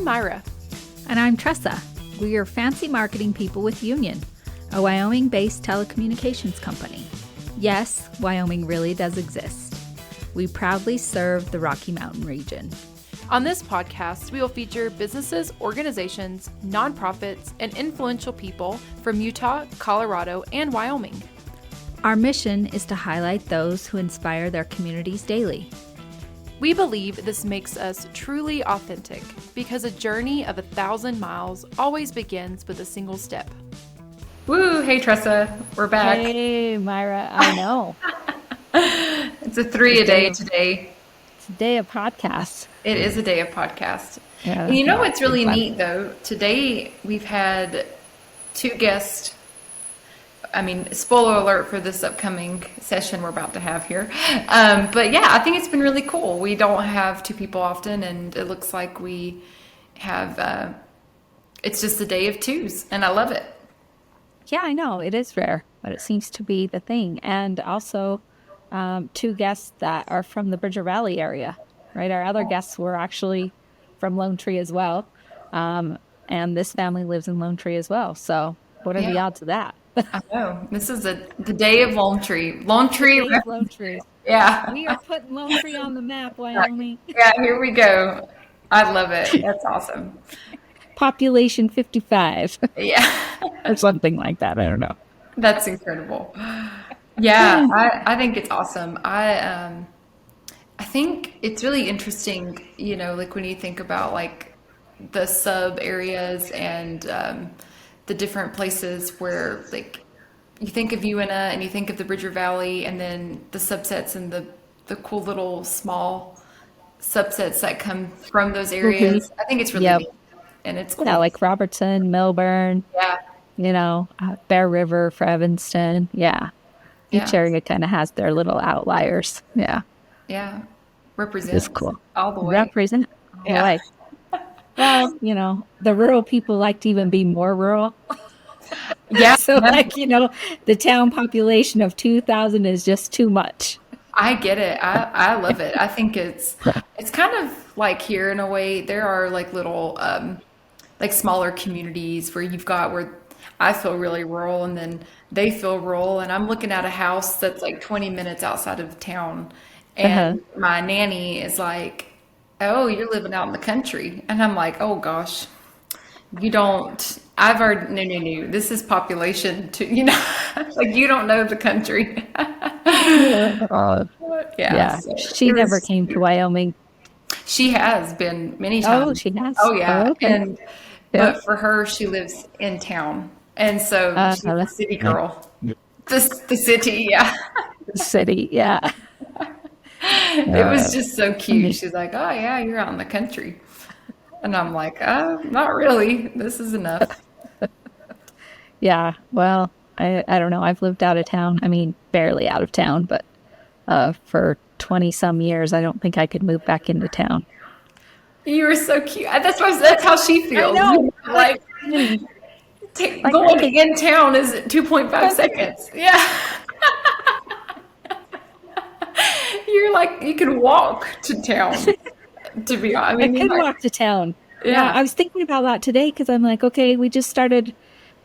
Myra. And I'm Tressa. We are fancy marketing people with Union, a Wyoming-based telecommunications company. Yes, Wyoming really does exist. We proudly serve the Rocky Mountain region. On this podcast, we will feature businesses, organizations, nonprofits, and influential people from Utah, Colorado, and Wyoming. Our mission is to highlight those who inspire their communities daily. We believe this makes us truly authentic because a journey of 1,000 miles always begins with a single step. Woo! Hey, Tressa. We're back. Hey, Myra. I know. It's a 3 a day today. It's a day of podcasts. It is a day of podcast. Yeah, And you know what's really neat, though? Today, we've had 2 guests. I mean, spoiler alert for this upcoming session we're about to have here. But yeah, I think it's been really cool. We don't have 2 people often, and it looks like we have, it's just a day of 2s, and I love it. Yeah, I know. It is rare, but it seems to be the thing. And also 2 guests that are from the Bridger Valley area, right? Our other guests were actually from Lonetree as well. And this family lives in Lonetree as well. So what are the odds of that? I know. This is the day of Lonetree. Lonetree. Yeah. We are putting Lonetree on the map, Wyoming. Yeah, here we go. I love it. That's awesome. Population 55. Yeah. Or something like that. I don't know. That's incredible. Yeah, I think it's awesome. I think it's really interesting, you know, like when you think about like the sub areas and the different places where like you think of Uinta and you think of the Bridger Valley and then the subsets and the cool little small subsets that come from those areas. I think it's really neat. And it's cool. Yeah, like Robertson, Milburn. Yeah. You know, Bear River for Evanston. Yeah. Each area kind of has their little outliers. Yeah. Yeah. Represents it's cool. All the way. Represent all the way. Well, you know, the rural people like to even be more rural. Yeah. So like, you know, the town population of 2,000 is just too much. I get it. I love it. I think it's kind of like here in a way. There are like little like smaller communities where I feel really rural and then they feel rural, and I'm looking at a house that's like 20 minutes outside of town, and my nanny is like, "Oh, you're living out in the country," and I'm like, "Oh gosh, you don't." I've already no. This is population too, you know, like you don't know the country. Yeah. So she never came to Wyoming. She has been many times. Oh, she has. Oh yeah. Oh, okay. But for her, she lives in town, and so she's a city girl. The city, yeah. The city, yeah. It was just so cute. She's like, "Oh yeah, you're out in the country," and I'm like, "Not really. This is enough." Yeah. Well, I don't know. I've lived out of town. I mean, barely out of town, but for 20 some years, I don't think I could move back into town. You were so cute. That's how she feels. I know. Like going in town is 2.5 seconds. Yeah. You're like, you can walk to town, to be honest. I can walk to town. Yeah. I was thinking about that today because I'm like, okay, we just started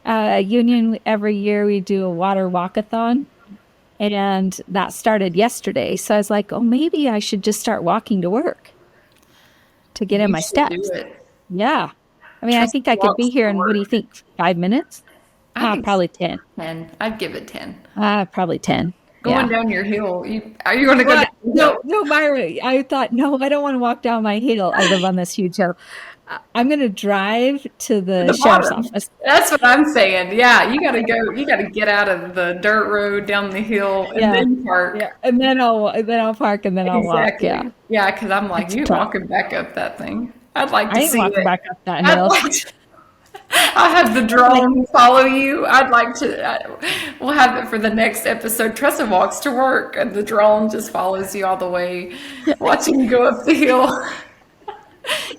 Union. Every year we do a water walkathon, and that started yesterday. So I was like, oh, maybe I should just start walking to work to get in my steps. Yeah. I mean, I think I could be here in, what do you think, 5 minutes? Probably 10. 10. I'd give it 10. Probably 10. Going down your hill. Are you going to go down? No, Myra. I thought, no, I don't want to walk down my hill. I live on this huge hill. I'm going to drive to the sheriff's office. That's what I'm saying. Yeah, you got to go. You got to get out of the dirt road down the hill and then park. Yeah. And then I'll park and then I'll walk. Yeah. Yeah, because I'm like, you're walking back up that thing. I'd like to see it. I ain't walking back up that hill. I'll have the drone follow you. I'd like to. We'll have it for the next episode. Tressa walks to work, and the drone just follows you all the way, watching you go up the hill.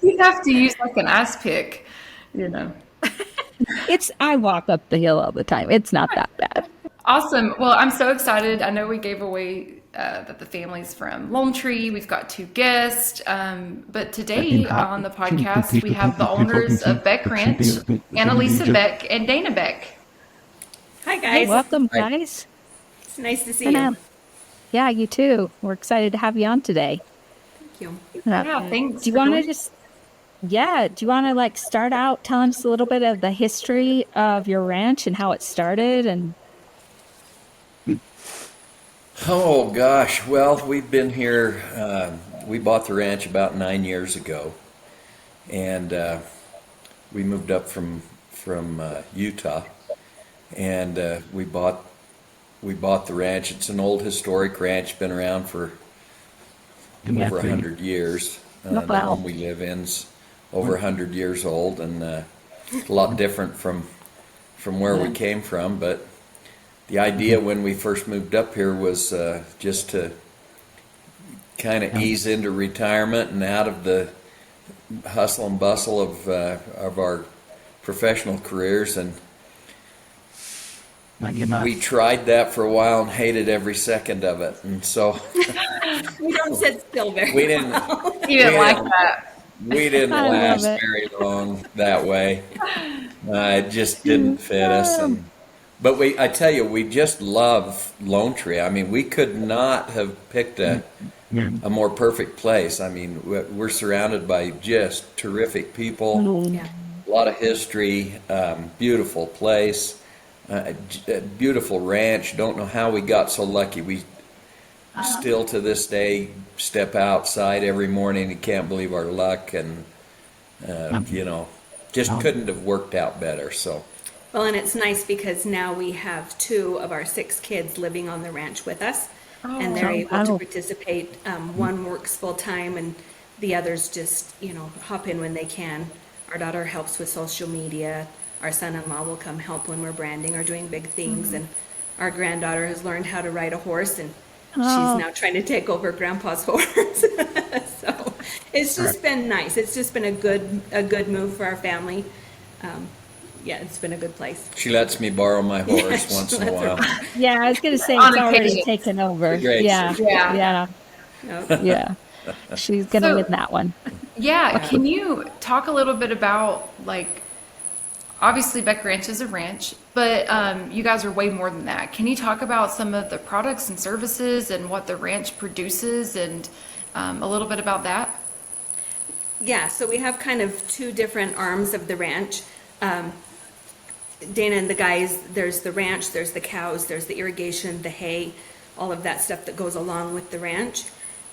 You'd have to use like an ice pick, you know. I walk up the hill all the time. It's not that bad. Awesome. Well, I'm so excited. I know we gave away that the family's from Lonetree. We've got 2 guests. But today on the podcast, we have the owners of Beck Ranch, Annalisa Beck and Dana Beck. Hi, guys. Welcome, Hi. guys. It's nice to see you. Yeah, you too. We're excited to have you on today. Thank you. Yeah, thanks. Do you want to like start out telling us a little bit of the history of your ranch and how it started? And Oh gosh, well, we've been here. We bought the ranch about 9 years ago, and we moved up from Utah, and we bought the ranch. It's an old historic ranch, been around for over 100 years. The home we live in's over 100 years old, and a lot different from where we came from. But the idea when we first moved up here was just to kind of ease into retirement and out of the hustle and bustle of our professional careers, and we tried that for a while and hated every second of it. And so We don't sit still very we didn't. You didn't like that. We didn't I love last it. very long that way. It just didn't fit us. But I tell you, we just love Lonetree. I mean, we could not have picked a more perfect place. I mean, we're surrounded by just terrific people, Yeah. a lot of history, beautiful place, a beautiful ranch. Don't know how we got so lucky. We still to this day step outside every morning and can't believe our luck, and just couldn't have worked out better. So Well, and it's nice because now we have 2 of our 6 kids living on the ranch with us, and they're able to participate. One works full time, and the others just, hop in when they can. Our daughter helps with social media. Our son-in-law will come help when we're branding or doing big things, and our granddaughter has learned how to ride a horse, and she's now trying to take over Grandpa's horse. So it's just been nice. It's just been a good move for our family. Yeah, it's been a good place. she lets me borrow my horse Yeah, once in a while. yeah, I was going to say On it's already occasion. taken over. Great. Yeah, Yeah. yeah. She's going to So- win that one. Yeah, can you talk a little bit about, like, obviously Beck Ranch is a ranch, but you guys are way more than that. Can you talk about some of the products and services and what the ranch produces, and a little bit about that? Yeah, so we have kind of 2 different arms of the ranch. Dana and the guys, there's the ranch, there's the cows, there's the irrigation, the hay, all of that stuff that goes along with the ranch.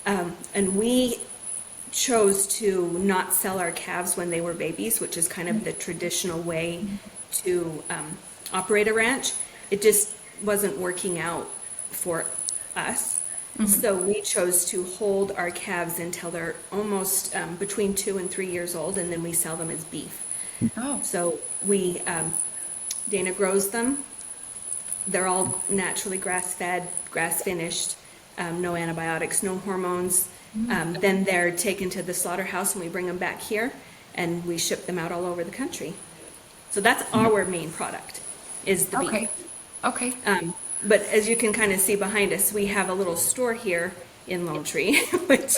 And we chose to not sell our calves when they were babies, which is kind of the traditional way to operate a ranch. It just wasn't working out for us. So we chose to hold our calves until they're almost between 2 and 3 years old, and then we sell them as beef. Oh, So we, Dana grows them. They're all naturally grass-fed, grass-finished, no antibiotics, no hormones. Then they're taken to the slaughterhouse, and we bring them back here, and we ship them out all over the country. So that's our main product, is the beef. okay. Okay. But as you can kind of see behind us, we have a little store here in Lonetree, which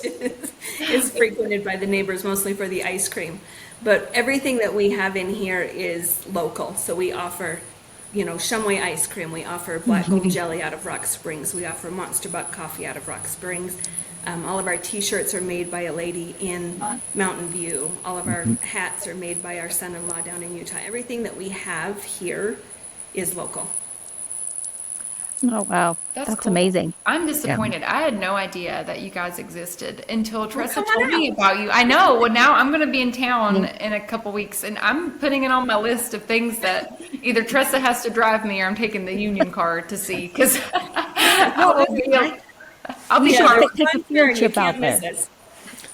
is frequented by the neighbors mostly for the ice cream. But everything that we have in here is local. So we offer, Shumway ice cream. We offer black gold jelly out of Rock Springs. We offer Monster Buck coffee out of Rock Springs. All of our T-shirts are made by a lady in Mountain View. All of our hats are made by our son-in-law down in Utah. Everything that we have here is local. Oh, wow. That's cool. amazing. I'm disappointed. I had no idea that you guys existed until Tressa come told on me about you. I know. Well, now I'm going to be in town in a couple weeks, and I'm putting it on my list of things that either Tressa has to drive me or I'm taking the Union car to see, because I'll be sure. Take a field trip out there.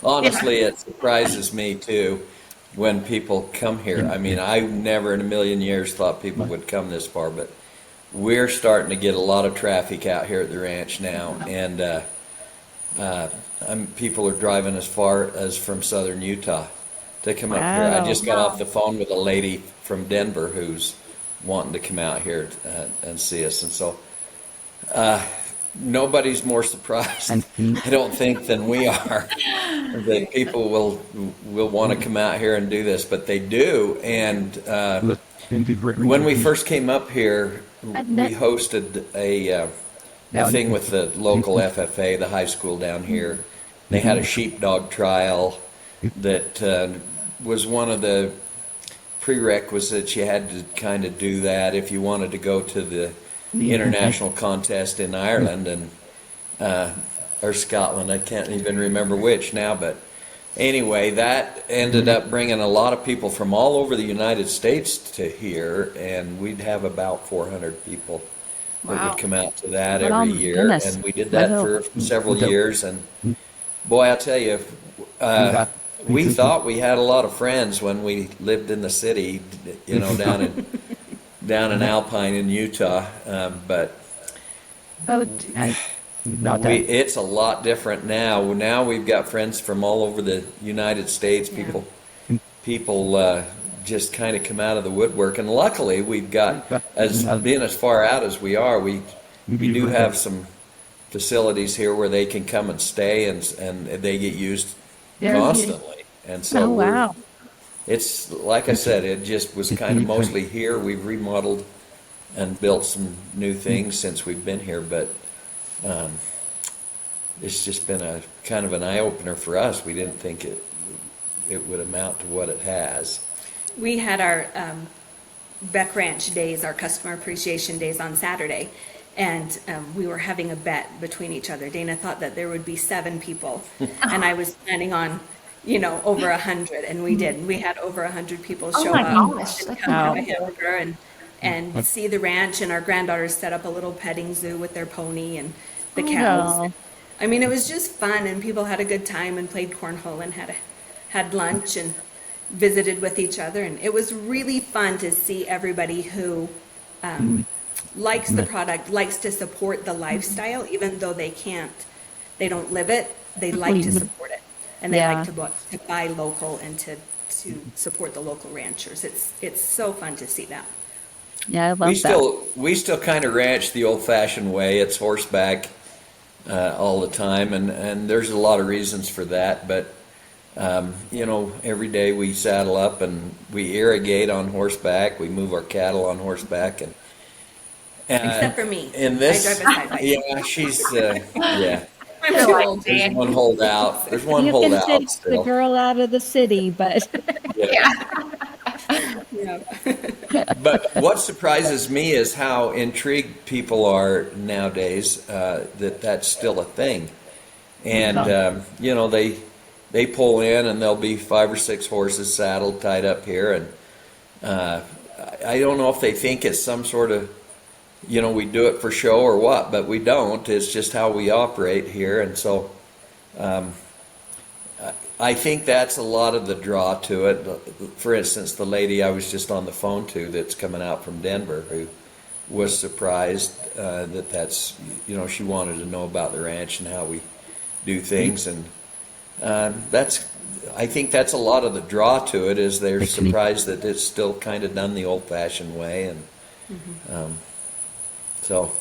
Honestly, it surprises me too when people come here. I mean, I never in a million years thought people would come this far, but we're starting to get a lot of traffic out here at the ranch now, and people are driving as far as from southern Utah to come up here. I just got off the phone with a lady from Denver who's wanting to come out here and see us, and so nobody's more surprised, I don't think, than we are that people will want to come out here and do this, but they do. And when we first came up here, we hosted a thing with the local FFA, the high school down here. They had a sheepdog trial that was one of the prerequisites. You had to kind of do that if you wanted to go to the international contest in Ireland and or Scotland. I can't even remember which now, but anyway, that ended up bringing a lot of people from all over the United States to here, and we'd have about 400 people that would come out to that every year. And we did that for several years, and boy, I'll tell you, we thought we had a lot of friends when we lived in the city, you know, down in Alpine in Utah, but it's a lot different now. Now we've got friends from all over the United States. People just kind of come out of the woodwork, and luckily we've got, as being as far out as we are, we do have some facilities here where they can come and stay, and they get used constantly. And so it's like I said, it just was kind of mostly here. We've remodeled and built some new things since we've been here, but it's just been a kind of an eye-opener for us. We didn't think it would amount to what it has. We had our Beck Ranch days, our customer appreciation days on Saturday, and we were having a bet between each other. Dana thought that there would be 7 people, and I was planning on, you know, over 100, and we did. We had over 100 people show up and come have a hamburger and see the ranch, and our granddaughters set up a little petting zoo with their pony and the cows. I mean, it was just fun, and people had a good time and played cornhole and had lunch and visited with each other, and it was really fun to see everybody who likes the product, likes to support the lifestyle, even though they don't live it, they like to support it, and they like to buy local and to support the local ranchers. It's so fun to see that. Yeah, I love We still kind of ranch the old-fashioned way. It's horseback all the time, and there's a lot of reasons for that, but you know, every day we saddle up and we irrigate on horseback. We move our cattle on horseback, and except for me, in this, I drive a side by side. yeah, she's yeah. I'm too old. There's one holdout. There's one You holdout can take still. the girl out of the city, but But what surprises me is how intrigued people are nowadays that that's still a thing, and you know, they pull in and there'll be 5 or 6 horses saddled, tied up here, and I don't know if they think it's some sort of, you know, we do it for show or what, but we don't. It's just how we operate here, and so I think that's a lot of the draw to it. For instance, the lady I was just on the phone to that's coming out from Denver, who was surprised that's, you know, she wanted to know about the ranch and how we do things, and I think that's a lot of the draw to it, is they're surprised that it's still kind of done the old-fashioned way, and so.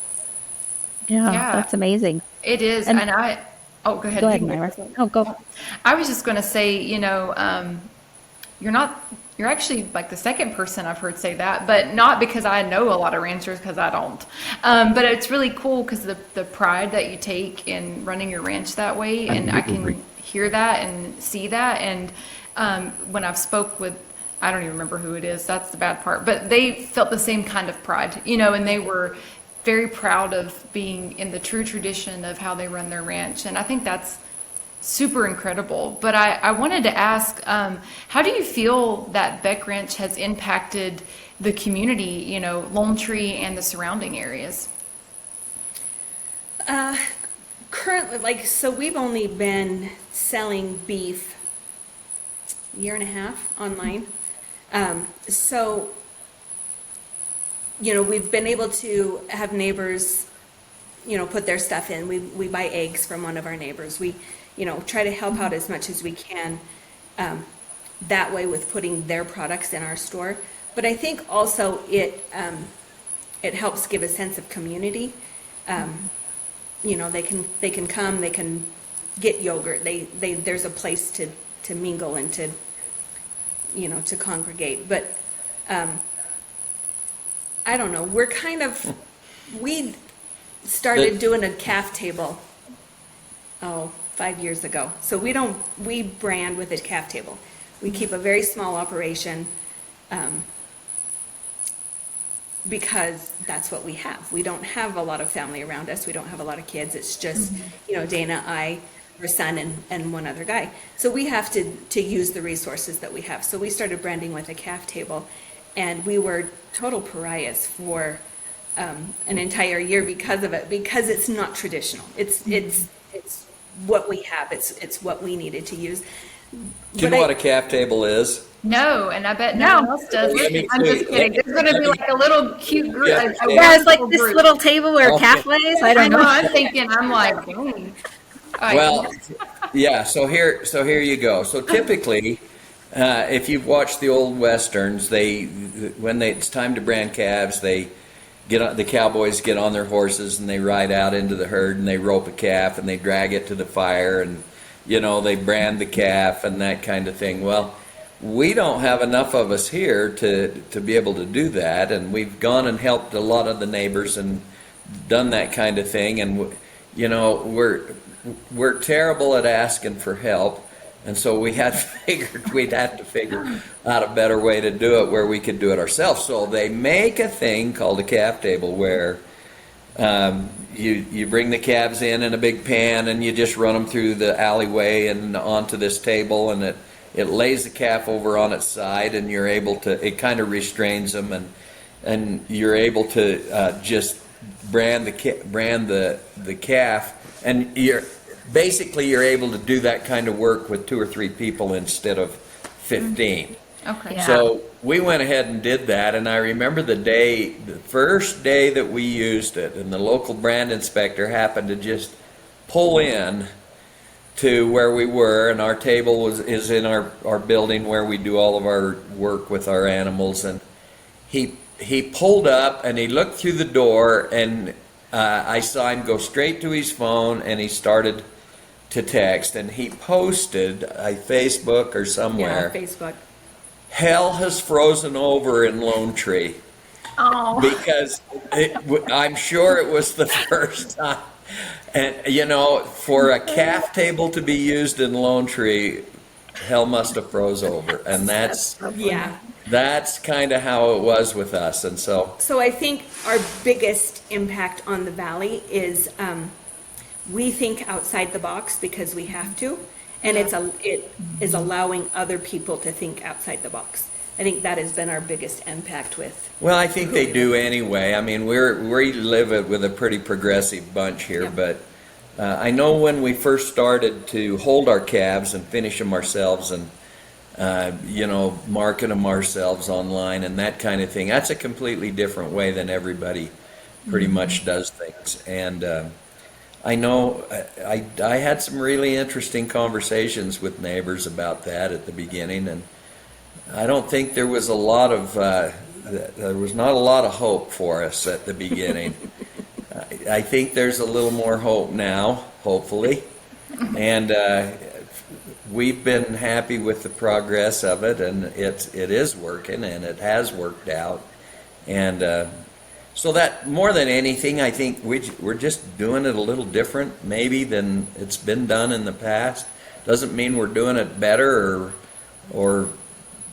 yeah, that's amazing. It is, and I. Oh, go ahead. Go ahead, Myra. Oh, go. I was just going to say, you know, you're actually like the second person I've heard say that, but not because I know a lot of ranchers, because I don't. But it's really cool because the pride that you take in running your ranch that way, and I can hear that and see that. And when I've spoke with, I don't even remember who it is, that's the bad part, but they felt the same kind of pride, you know, and they were very proud of being in the true tradition of how they run their ranch. And I think that's super incredible. But I wanted to ask, how do you feel that Beck Ranch has impacted the community, you know, Lonetree and the surrounding areas? Currently, so we've only been selling beef a year and a half online. So, you know, we've been able to have neighbors, you know, put their stuff in. We buy eggs from one of our neighbors. We, you know, try to help out as much as we can that way with putting their products in our store. But I think also it helps give a sense of community. they can come, they can get yogurt. There's a place to mingle and to congregate. But I don't know. We started doing a calf table 5 years ago. So we brand with a calf table. We keep a very small operation because that's what we have. We don't have a lot of family around us. We don't have a lot of kids. It's just, Dana, I, her son, and one other guy. So we have to use the resources that we have. So we started branding with a calf table, and we were total pariahs for an entire year because of it, because it's not traditional. It's what we have. It's what we needed to use. Do you know what a calf table is? No, and I bet no one else does. I'm just kidding. There's going to be like a little cute group. Yeah, it's like this little table where calf lays. I don't know. I'm thinking, I'm like, dang. Well, yeah. So here you go. So typically, if you've watched the old westerns, it's time to brand calves, the cowboys get on their horses and they ride out into the herd and they rope a calf and they drag it to the fire and they brand the calf and that kind of thing. Well, we don't have enough of us here to be able to do that, and we've gone and helped a lot of the neighbors and done that kind of thing, and we're terrible at asking for help, and so we had figured we'd have to figure out a better way to do it where we could do it ourselves. So they make a thing called a calf table where you bring the calves in a big pan and you just run them through the alleyway and onto this table, and it lays the calf over on its side, and you're able to, it kind of restrains them, and you're able to just brand the calf, and you're able to do that kind of work with 2 or 3 people instead of 15. Okay. Yeah. So we went ahead and did that, and I remember the first day that we used it, and the local brand inspector happened to just pull in to where we were, and our table is in our building where we do all of our work with our animals, and he pulled up and he looked through the door, and I saw him go straight to his phone and he started to text, and he posted Facebook or somewhere. Yeah, Facebook. Hell has frozen over in Lonetree. Oh. Because I'm sure it was the first time. And, for a calf table to be used in Lonetree, hell must have froze over. And that's kind of how it was with us. And so I think our biggest impact on the valley is we think outside the box because we have to. And it is allowing other people to think outside the box. I think that has been our biggest impact with. Well, I think they do anyway. I mean, we live with a pretty progressive bunch here, Yeah. but I know when we first started to hold our calves and finish them ourselves and, market them ourselves online and that kind of thing, that's a completely different way than everybody pretty much does things. And I know I had some really interesting conversations with neighbors about that at the beginning, and I don't think there was not a lot of hope for us at the beginning. I think there's a little more hope now, hopefully, and we've been happy with the progress of it, and it is working, and it has worked out, and so that more than anything, I think we're just doing it a little different, maybe, than it's been done in the past. Doesn't mean we're doing it better or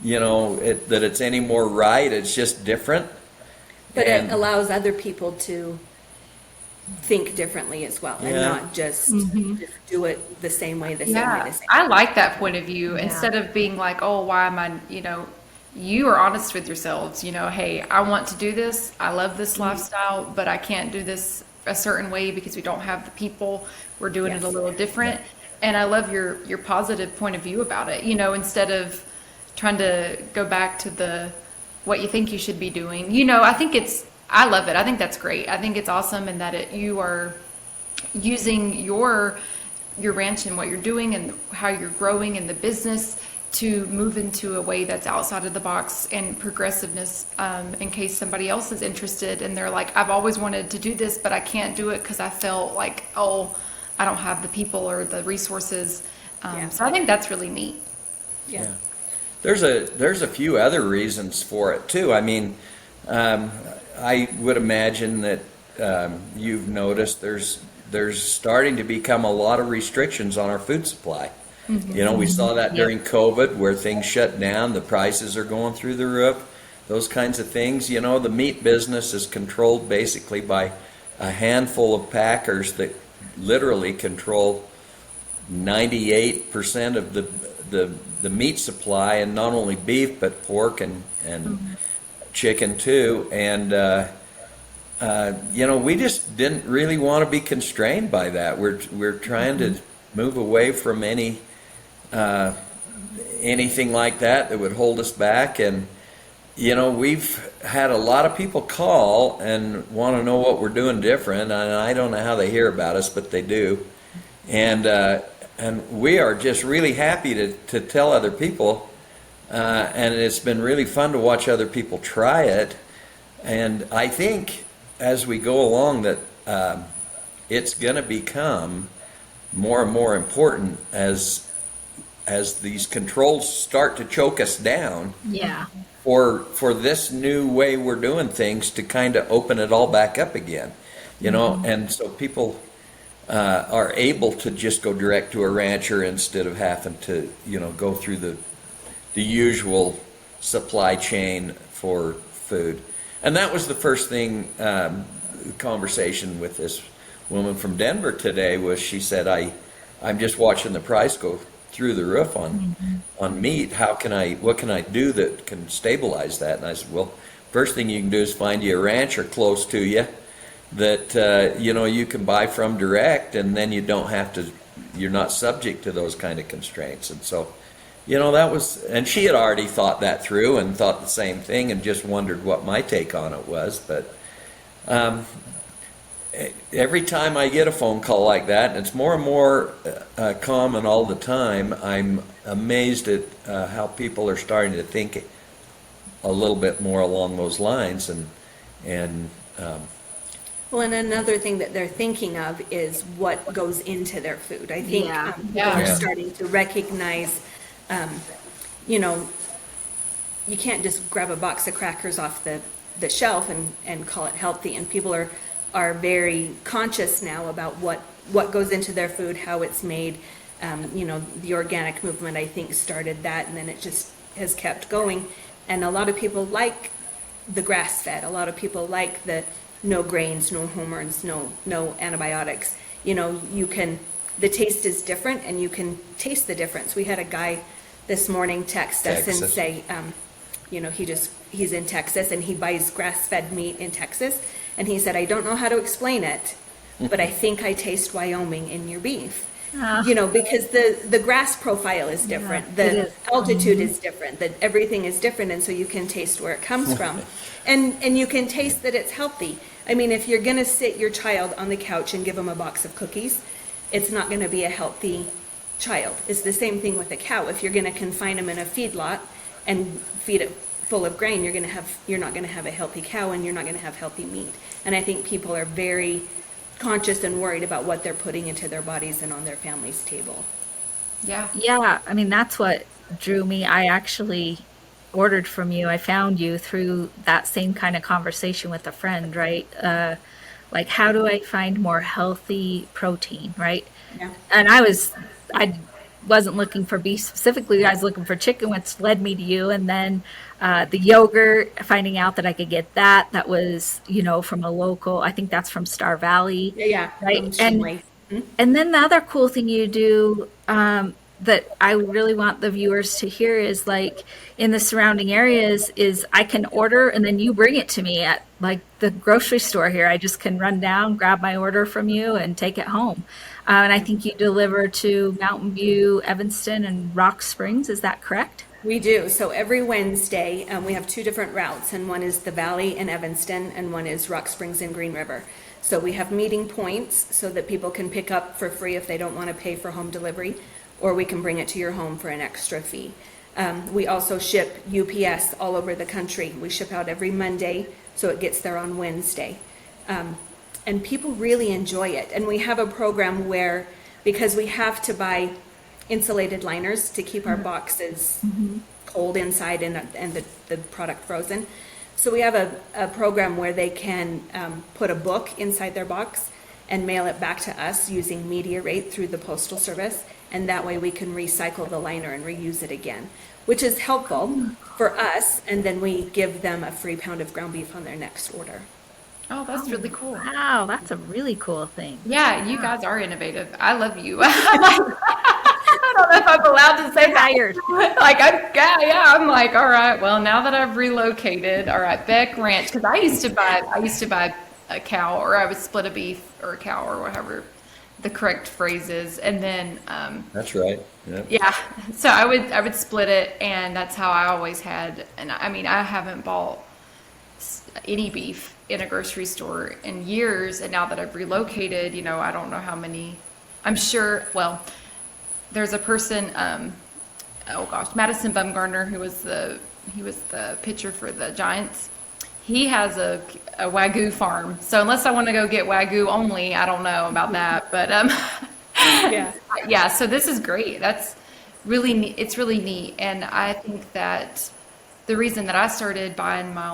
that it's any more right. It's just different. But it allows other people to think differently as well, and not just do it the same way, the same way. I like that point of view. Instead of being like, oh, why am I, you are honest with yourselves, hey, I want to do this. I love this lifestyle, but I can't do this a certain way because we don't have the people. We're doing it a little different. And I love your positive point of view about it, instead of trying to go back to what you think you should be doing. I love it. I think that's great. I think it's awesome, and that you are using your ranch and what you're doing and how you're growing in the business to move into a way that's outside of the box and progressiveness, in case somebody else is interested and they're like, I've always wanted to do this, but I can't do it because I felt like, oh, I don't have the people or the resources. So I think that's really neat. Yeah. There's a few other reasons for it too. I mean, I would imagine that you've noticed there's starting to become a lot of restrictions on our food supply. You know, we saw that during COVID where things shut down, the prices are going through the roof, those kinds of things. You know, the meat business is controlled basically by a handful of packers that literally control 98% of the meat supply, and not only beef but pork and chicken too. And you know, we just didn't really want to be constrained by that. We're trying to move away from anything like that would hold us back. And you know, we've had a lot of people call and want to know what we're doing different, and I don't know how they hear about us, but they do. And we are just really happy to tell other people, and it's been really fun to watch other people try it. And I think as we go along that it's going to become more and more important as these controls start to choke us down. Yeah. For this new way we're doing things to kind of open it all back up again, you know, and so people are able to just go direct to a rancher instead of having to, you know, go through the usual supply chain for food. And that was the first thing, conversation with this woman from Denver today was, she said, I'm just watching the price go through the roof on meat. What can I do that can stabilize that? And I said, well, first thing you can do is find you a rancher close to you that you know, you can buy from direct, and then you're not subject to those kind of constraints. And so, you know, and she had already thought that through and thought the same thing and just wondered what my take on it was. But every time I get a phone call like that, and it's more and more common all the time, I'm amazed at how people are starting to think a little bit more along those lines. Well, and another thing that they're thinking of is what goes into their food. I think people are starting to recognize, you know, you can't just grab a box of crackers off the shelf and call it healthy. And people are very conscious now about what goes into their food, how it's made. You know, the organic movement, I think, started that, and then it just has kept going. And a lot of people like the grass-fed. A lot of people like the no grains, no hormones, no antibiotics. You know, the taste is different, and you can taste the difference. We had a guy this morning text us and say, you know, he's in Texas and he buys grass-fed meat in Texas. And he said, I don't know how to explain it, but I think I taste Wyoming in your beef. You know, because the grass profile is different, the altitude is different, that everything is different, and so you can taste where it comes from. And you can taste that it's healthy. I mean, if you're going to sit your child on the couch and give them a box of cookies, it's not going to be a healthy child. It's the same thing with a cow. If you're going to confine them in a feedlot and feed it full of grain, you're not going to have a healthy cow, and you're not going to have healthy meat. And I think people are very conscious and worried about what they're putting into their bodies and on their family's table. Yeah, I mean, that's what drew me. I actually ordered from you. I found you through that same kind of conversation with a friend, right? Like, how do I find more healthy protein, right? Yeah. And I wasn't looking for beef specifically. I was looking for chicken, which led me to you. And then the yogurt, finding out that I could get that was, you know, from a local, I think that's from Star Valley. Yeah. Right. And then the other cool thing you do that I really want the viewers to hear is, like, in the surrounding areas is I can order and then you bring it to me at, like, the grocery store here. I just can run down, grab my order from you and take it home. And I think you deliver to Mountain View, Evanston, and Rock Springs. Is that correct? We do. So every Wednesday, we have two different routes, and one is the Valley in Evanston, and one is Rock Springs in Green River. So we have meeting points so that people can pick up for free if they don't want to pay for home delivery, or we can bring it to your home for an extra fee. We also ship UPS all over the country. We ship out every Monday, so it gets there on Wednesday. And people really enjoy it. And we have a program where, because we have to buy insulated liners to keep our boxes cold inside and the product frozen. So we have a program where they can put a book inside their box and mail it back to us using media rate through the postal service. And that way we can recycle the liner and reuse it again, which is helpful for us. And then we give them a free pound of ground beef on their next order. Oh, that's really cool. Wow, that's a really cool thing. Yeah, you guys are innovative. I love you. I don't know if I'm allowed to say that. Like, I'm like, all right, well, now that I've relocated, all right, Beck Ranch, because I used to buy a cow, or I would split a beef or a cow, or whatever the correct phrase is, and then That's right. Yep. yeah, so I would split it, and that's how I always had. And I mean, I haven't bought any beef in a grocery store in years, and now that I've relocated, you know, I don't know how many. I'm sure. Well, there's a person. Oh gosh, Madison Bumgarner, who was the pitcher for the Giants. He has a Wagyu farm. So unless I want to go get Wagyu only, I don't know about that. But yeah. So this is great. That's really neat. It's really neat, and I think that the reason that I started buying my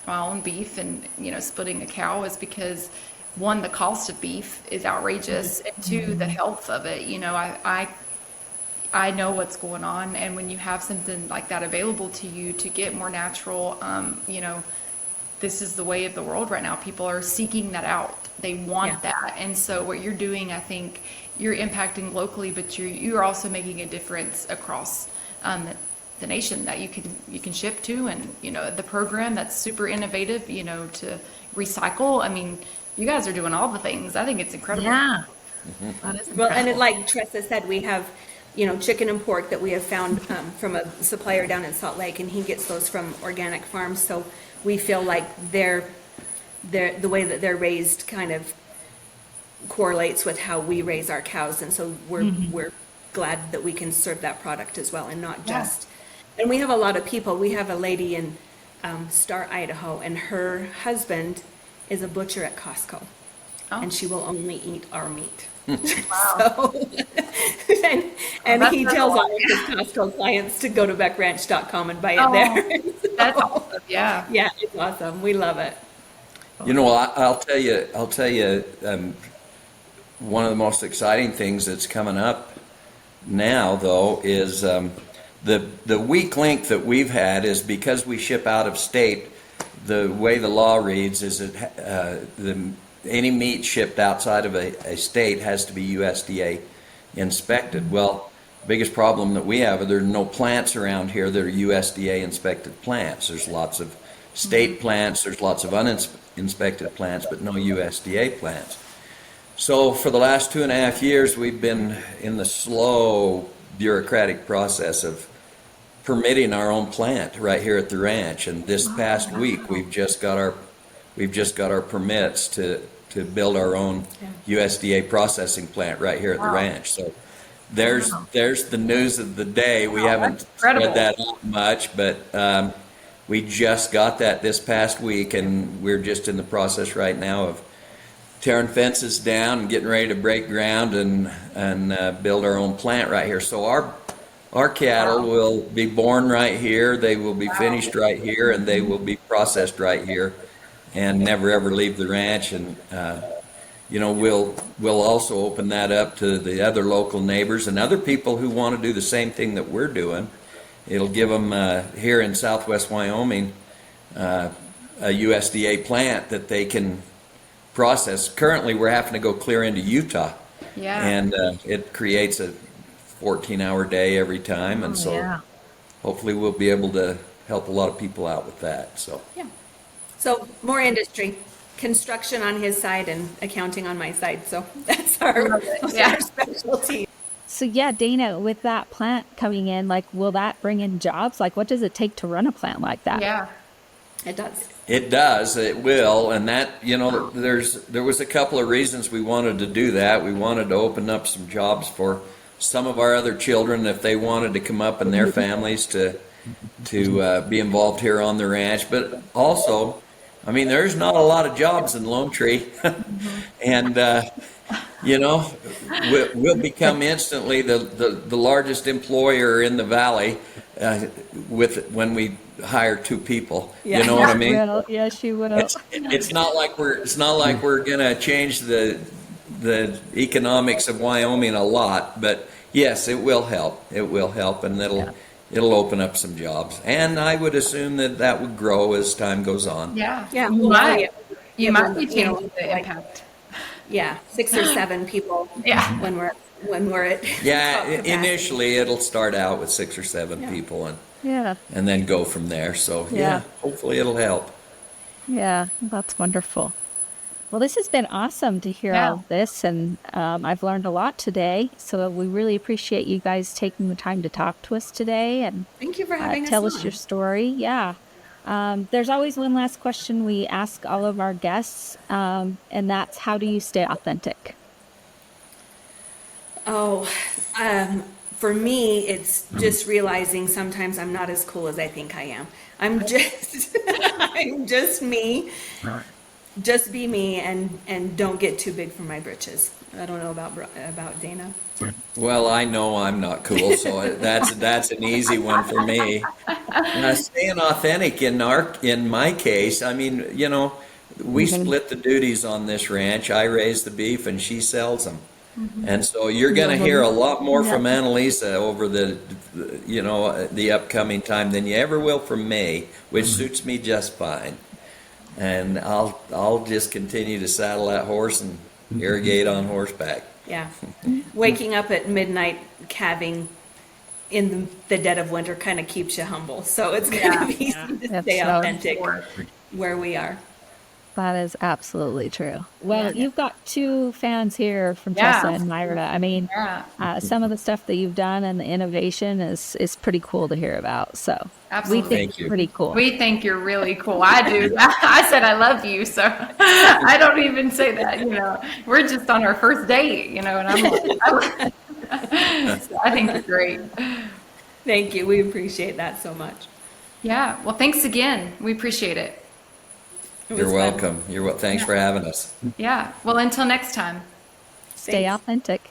own beef and, you know, splitting a cow is because, one, the cost of beef is outrageous, and two, the health of it. You know, I know what's going on, and when you have something like that available to you to get more natural, you know, this is the way of the world right now. People are seeking that out. They want that. And so what you're doing, I think you're impacting locally, but you're also making a difference across the nation that you can ship to. And, you know, the program that's super innovative, you know, to recycle. I mean, you guys are doing all the things. I think it's incredible. Yeah. That is well, and like Tressa said, we have, you know, chicken and pork that we have found from a supplier down in Salt Lake, and he gets those from organic farms. So we feel like the way that they're raised kind of correlates with how we raise our cows, and so we're glad that we can serve that product as well, and not just. And we have a lot of people. We have a lady in Star, Idaho, and her husband is a butcher at Costco, and she will only eat our meat. Wow. So, and he tells all of his Costco clients to go to beckranch.com and buy it there. So, that's awesome. Yeah. Yeah, it's awesome. We love it. You know, I'll tell you, one of the most exciting things that's coming up now, though, is the weak link that we've had is because we ship out of state. The way the law reads is that any meat shipped outside of a state has to be USDA inspected. Well, the biggest problem that we have are there are no plants around here that are USDA inspected plants. There's lots of state plants, there's lots of uninspected plants, but no USDA plants. So for the last 2.5 years, we've been in the slow bureaucratic process of permitting our own plant right here at the ranch. And this past week, we've just got our permits to build our own USDA processing plant right here at the ranch. So there's the news of the day. We haven't spread that out much, but we just got that this past week, and we're just in the process right now of tearing fences down and getting ready to break ground and build our own plant right here. So our cattle will be born right here, they will be finished right here, and they will be processed right here and never ever leave the ranch. And you know, we'll also open that up to the other local neighbors and other people who want to do the same thing that we're doing. It'll give them here in Southwest Wyoming a USDA plant that they can process. Currently, we're having to go clear into Utah, and it creates a 14-hour day every time, and so hopefully we'll be able to help a lot of people out with that. So so more industry, construction on his side and accounting on my side. So that's our specialty. So Dana, with that plant coming in, like, will that bring in jobs? Like, what does it take to run a plant like that? Yeah, it does. It does. It will. And that, you know, there was a couple of reasons we wanted to do that. We wanted to open up some jobs for some of our other children, if they wanted to come up and their families to be involved here on the ranch. But also, I mean, there's not a lot of jobs in Lonetree, and we'll become instantly the largest employer in the valley when we hire 2 people. Yeah. You know what I mean? Will. Yes, you will. It's not like we're gonna change the economics of Wyoming a lot, but yes, it will help. It will help, and it'll open up some jobs. And I would assume that would grow as time goes on. Yeah. Yeah. You might be You know, changing the impact. Yeah, 6 or 7 people. Yeah. When we're at Yeah, top capacity. initially it'll start out with 6 or 7 people, and then go from there. So Yeah. hopefully it'll help. Yeah, that's wonderful. Well, this has been awesome to hear all of this, and I've learned a lot today. So we really appreciate you guys taking the time to talk to us today and Thank you for having tell us us on. your story. Yeah. There's always one last question we ask all of our guests, and that's, how do you stay authentic? Oh, for me, it's just realizing sometimes I'm not as cool as I think I am. I'm just, I'm just me. Just be me, and don't get too big for my britches. I don't know about Dana. Well, I know I'm not cool, so that's an easy one for me. Staying authentic in my case, I mean, we split the duties on this ranch. I raise the beef and she sells them. And so you're going to hear a lot more from Annalisa over the upcoming time than you ever will from me, which suits me just fine. And I'll just continue to saddle that horse and irrigate on horseback. Yeah. Waking up at midnight calving in the dead of winter kind of keeps you humble. So it's going to be easy to That's stay so authentic where we are. That is absolutely true. Well, you've got 2 fans here from Tressa and Myra. I mean, some of the stuff that you've done and the innovation is pretty cool to hear about. So Absolutely. we think Thank it's you. pretty cool. We think you're really cool. I do. I said I love you, so I don't even say that. We're just on our first date, and I'm like, so I think you're great. Thank you. We appreciate that so much. Yeah. Well, thanks again. We appreciate it. You're welcome. Thanks for having us. Yeah. Well, until next time. Stay Thanks. authentic.